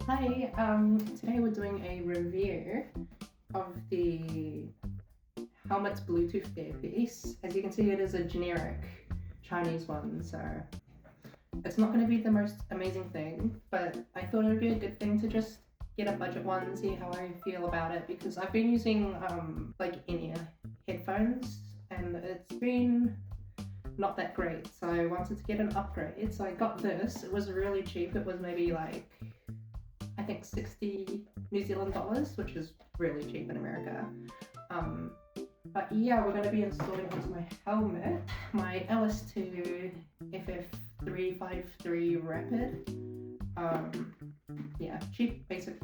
Hi, today we're doing a review of the helmet's Bluetooth earpiece. As you can see, it is a generic Chinese one, so it's not going to be the most amazing thing, but I thought it would be a good thing to just get a budget one, see how I feel about it, because I've been using like in-ear headphones and it's been not that great, so I wanted to get an upgrade. So I got this. It was really cheap. It was maybe like I think 60 New Zealand dollars, which is really cheap in America. Um, but yeah, we're going to be installing onto my helmet my LS2 FF353 Rapid. Yeah, cheap, basic.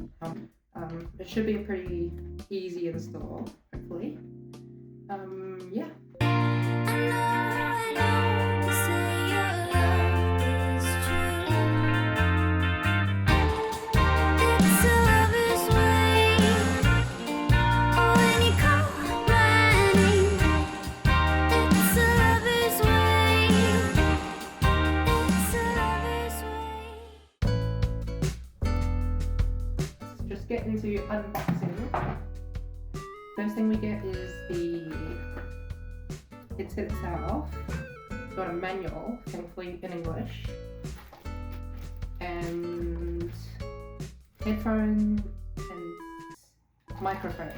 It should be a pretty easy install, hopefully. Yeah. Just get into unboxing. First thing we get is the headset itself. It's got a manual, thankfully in English, and headphone and microphone,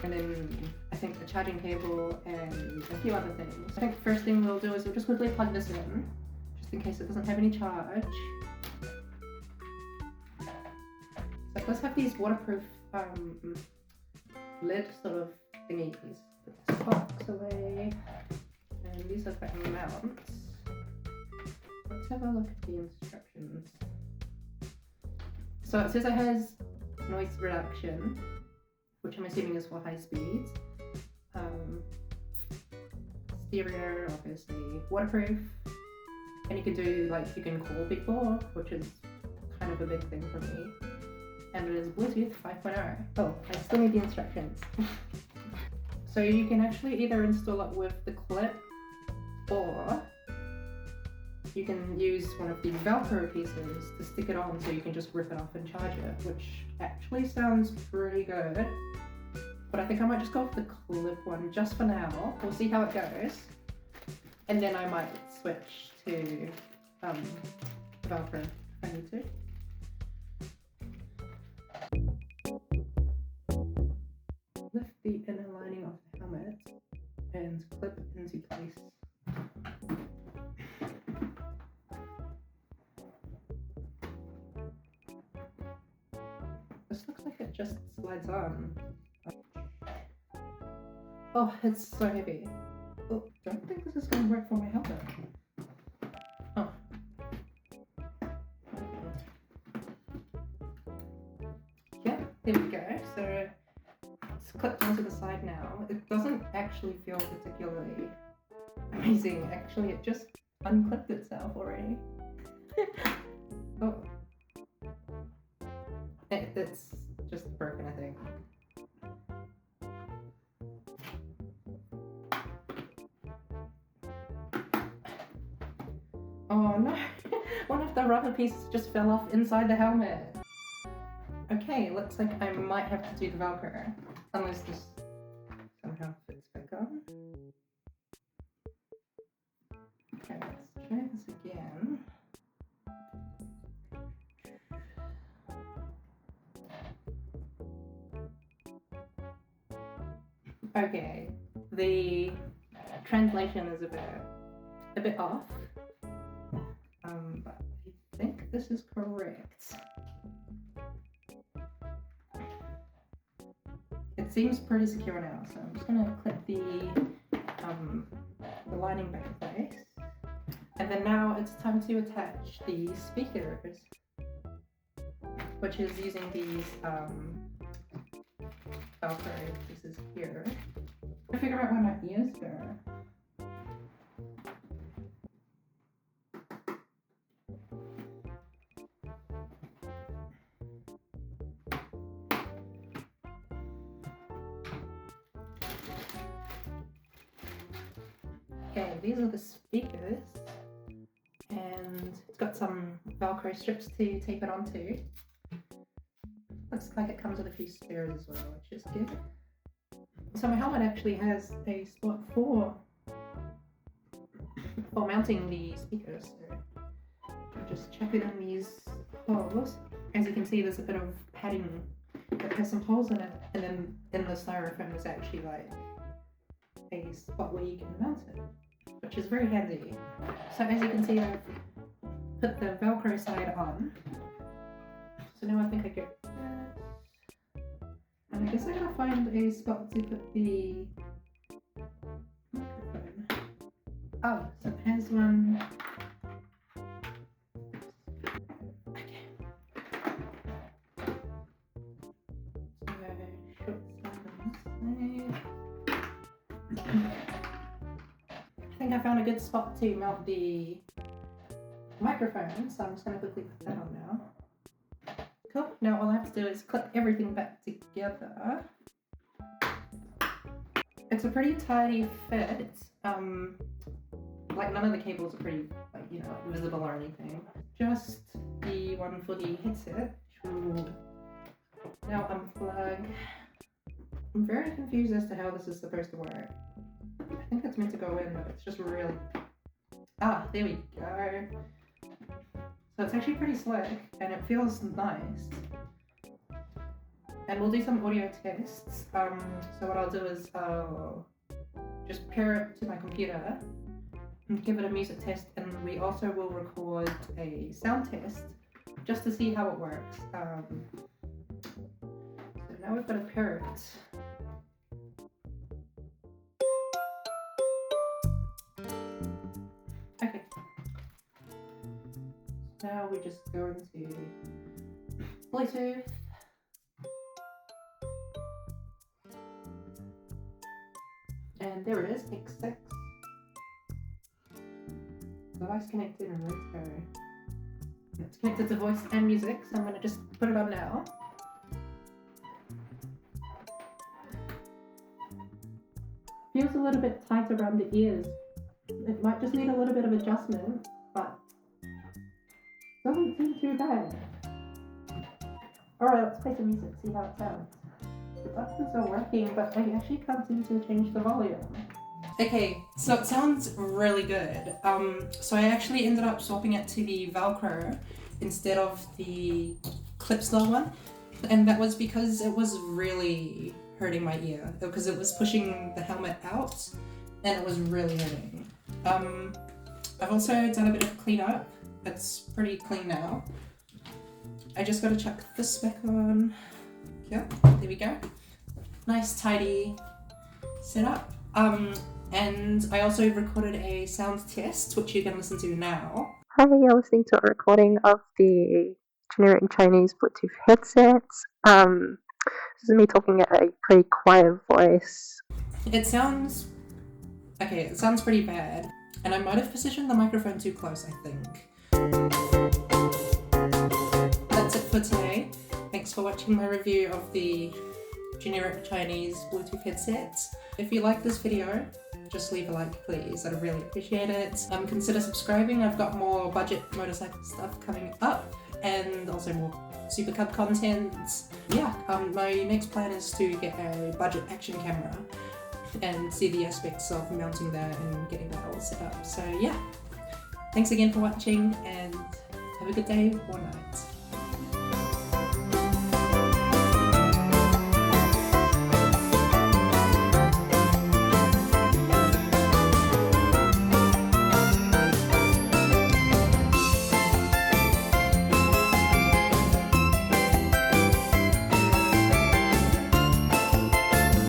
and then I think a charging cable and a few other things. I think the first thing we'll do is we'll just quickly plug this in, just in case it doesn't have any charge. So it does have these waterproof lid sort of thingies. Put this box away, and these are the mounts. Let's have a look at the instructions. So it says it has noise reduction, which I'm assuming is for high speeds. Stereo, obviously, waterproof, and you can do you can call people, which is kind of a big thing for me. And it is Bluetooth 5.0. Oh, I still need the instructions. So you can actually either install it with the clip, or you can use one of the Velcro pieces to stick it on so you can just rip it off and charge it, which actually sounds pretty good. But I think I might just go with the clip one just for now. We'll see how it goes. And then I might switch to Velcro if I need to. Lift the inner lining of the helmet and clip into place. This looks like it just slides on. Oh, it's so heavy. Oh, don't think this is going to work for my helmet. Oh. Yeah, there we go. So it's clipped onto the side now. It doesn't actually feel particularly amazing. Actually, it just unclipped itself already. Oh. It's just broken, I think. Oh no, one of the rubber pieces just fell off inside the helmet. Okay, looks like I might have to do the Velcro, unless this somehow fits back on. Okay, let's try this again. Okay, the translation is a bit off, but I think this is correct. It seems pretty secure now, so I'm just gonna clip the lining back in place. And then now it's time to attach the speakers, which is using these Velcro pieces here. I figure out where my ears go. Okay, these are the speakers, and it's got some Velcro strips to tape it onto. Looks like it comes with a few spares as well, which is good. So my helmet actually has a spot for mounting the speakers. So I'll just check it in these holes. As you can see, there's a bit of padding that has some holes in it, and then in the styrofoam there's actually like a spot where you can mount it, which is very handy. So as you can see, I've put the Velcro side on. So now I think I get that. And I guess I gotta find a spot to put the microphone. Oh, so it has one. Okay. So short side on this side. I think I found a good spot to mount the microphone, so I'm just gonna quickly put that on now. Cool. Now all I have to do is clip everything back together. It's a pretty tidy fit. It's like none of the cables are pretty like, you know, visible or anything. Just the one for the headset, which will now unplug. I'm very confused as to how this is supposed to work. I think it's meant to go in, but it's just really... Ah, there we go. So it's actually pretty slick and it feels nice. And we'll do some audio tests. So what I'll do is I'll just pair it to my computer and give it a music test, and we also will record a sound test just to see how it works. So now we've got to pair it. Okay. Now we just go into Bluetooth. And there it is, X6. Device connected and ready to go. It's connected to voice and music, so I'm going to just put it on now. Feels a little bit tight around the ears. It might just need a little bit of adjustment, but doesn't seem too bad. Alright, let's play some music, see how it sounds. The buttons are working, but I actually can't seem to change the volume. Okay, so it sounds really good. So I actually ended up swapping it to the Velcro instead of the clip style one, and that was because it was really hurting my ear, because it was pushing the helmet out and it was really hurting. I've also done a bit of cleanup. It's pretty clean now. I just gotta chuck this back on. Yeah, there we go. Nice tidy setup. And I also recorded a sound test, which you can listen to now. Hi, you're listening to a recording of the generic Chinese Bluetooth headsets. This is me talking at a pretty quiet voice. It sounds... okay, it sounds pretty bad. And I might have positioned the microphone too close, I think. That's it for today. Thanks for watching my review of the generic Chinese Bluetooth headsets. If you like this video, just leave a like please, I'd really appreciate it. Consider subscribing, I've got more budget motorcycle stuff coming up and also more supercut content. Yeah, my next plan is to get a budget action camera and see the aspects of mounting that and getting that all set up. So yeah, thanks again for watching and have a good day or night.